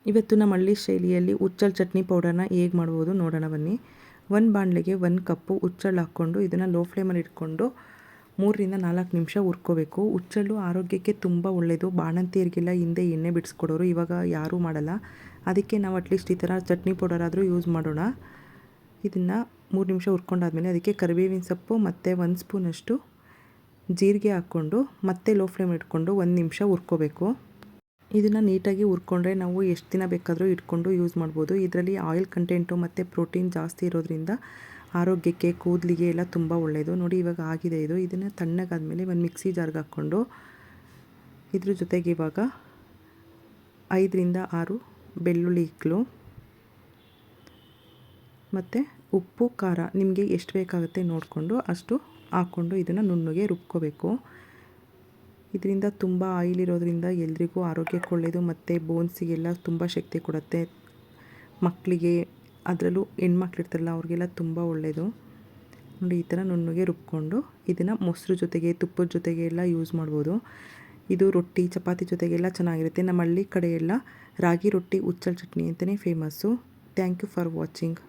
ಇವತ್ತು ನಮ್ಮ ಹಳ್ಳಿ ಶೈಲಿಯಲ್ಲಿ ಹುಚ್ಚಳ ಚಟ್ನಿ ಪೌಡರ್ನ ಹೇಗೆ ಮಾಡ್ಬೋದು ನೋಡೋಣ ಬನ್ನಿ. ಒಂದು ಬಾಣಲೆಗೆ 1 ಕಪ್ಪು ಹುಚ್ಚಳು ಹಾಕ್ಕೊಂಡು ಇದನ್ನು ಲೋ ಫ್ಲೇಮಲ್ಲಿ ಇಟ್ಕೊಂಡು 3-4 ನಿಮಿಷ ಹುರ್ಕೋಬೇಕು. ಹುಚ್ಚಳು ಆರೋಗ್ಯಕ್ಕೆ ತುಂಬ ಒಳ್ಳೆಯದು. ಬಾಣಂತಿಯರಿಗೆಲ್ಲ ಹಿಂದೆ ಎಣ್ಣೆ ಬಿಡಿಸ್ಕೊಡೋರು, ಇವಾಗ ಯಾರೂ ಮಾಡಲ್ಲ. ಅದಕ್ಕೆ ನಾವು ಅಟ್ಲೀಸ್ಟ್ ಈ ಥರ ಚಟ್ನಿ ಪೌಡರ್ ಆದರೂ ಯೂಸ್ ಮಾಡೋಣ. ಇದನ್ನು 3 ನಿಮಿಷ ಹುರ್ಕೊಂಡಾದ್ಮೇಲೆ ಅದಕ್ಕೆ ಕರಿಬೇವಿನ ಸೊಪ್ಪು ಮತ್ತು 1 ಸ್ಪೂನಷ್ಟು ಜೀರಿಗೆ ಹಾಕ್ಕೊಂಡು ಮತ್ತೆ ಲೋ ಫ್ಲೇಮ್ ಇಟ್ಕೊಂಡು 1 ನಿಮಿಷ ಹುರ್ಕೋಬೇಕು. ಇದನ್ನು ನೀಟಾಗಿ ಹುರ್ಕೊಂಡ್ರೆ ನಾವು ಎಷ್ಟು ದಿನ ಬೇಕಾದರೂ ಇಟ್ಕೊಂಡು ಯೂಸ್ ಮಾಡ್ಬೋದು. ಇದರಲ್ಲಿ ಆಯಿಲ್ ಕಂಟೆಂಟು ಮತ್ತು ಪ್ರೋಟೀನ್ ಜಾಸ್ತಿ ಇರೋದ್ರಿಂದ ಆರೋಗ್ಯಕ್ಕೆ, ಕೂದಲಿಗೆ ಎಲ್ಲ ತುಂಬ ಒಳ್ಳೆಯದು. ನೋಡಿ ಇವಾಗ ಆಗಿದೆ ಇದು. ಇದನ್ನು ತಣ್ಣಗಾದ್ಮೇಲೆ ಒಂದು ಮಿಕ್ಸಿ ಜಾರ್ಗೆ ಹಾಕ್ಕೊಂಡು ಇದ್ರ ಜೊತೆಗೆ ಇವಾಗ 5-6 ಬೆಳ್ಳುಳ್ಳಿ ಇಕ್ಕಲು ಮತ್ತು ಉಪ್ಪು, ಖಾರ ನಿಮಗೆ ಎಷ್ಟು ಬೇಕಾಗುತ್ತೆ ನೋಡಿಕೊಂಡು ಅಷ್ಟು ಹಾಕ್ಕೊಂಡು ಇದನ್ನು ನುಣ್ಣಗೆ ರುಬ್ಕೋಬೇಕು. ಇದರಿಂದ ತುಂಬ ಆಯಿಲ್ ಇರೋದ್ರಿಂದ ಎಲ್ರಿಗೂ ಆರೋಗ್ಯಕ್ಕೆ ಒಳ್ಳೆಯದು ಮತ್ತು ಬೋನ್ಸಿಗೆಲ್ಲ ತುಂಬ ಶಕ್ತಿ ಕೊಡುತ್ತೆ. ಮಕ್ಕಳಿಗೆ, ಅದರಲ್ಲೂ ಹೆಣ್ಮಕ್ಳಿರ್ತಾರಲ್ಲ ಅವ್ರಿಗೆಲ್ಲ ತುಂಬ ಒಳ್ಳೆಯದು. ನೋಡಿ ಈ ಥರ ನುಣ್ಣಗೆ ರುಬ್ಕೊಂಡು ಇದನ್ನು ಮೊಸರು ಜೊತೆಗೆ, ತುಪ್ಪದ ಜೊತೆಗೆ ಎಲ್ಲ ಯೂಸ್ ಮಾಡ್ಬೋದು. ಇದು ರೊಟ್ಟಿ, ಚಪಾತಿ ಜೊತೆಗೆಲ್ಲ ಚೆನ್ನಾಗಿರುತ್ತೆ. ನಮ್ಮ ಹಳ್ಳಿ ಕಡೆ ಎಲ್ಲ ರಾಗಿ ರೊಟ್ಟಿ ಹುಚ್ಚಳ ಚಟ್ನಿ ಅಂತಲೇ famous. Thank you for watching.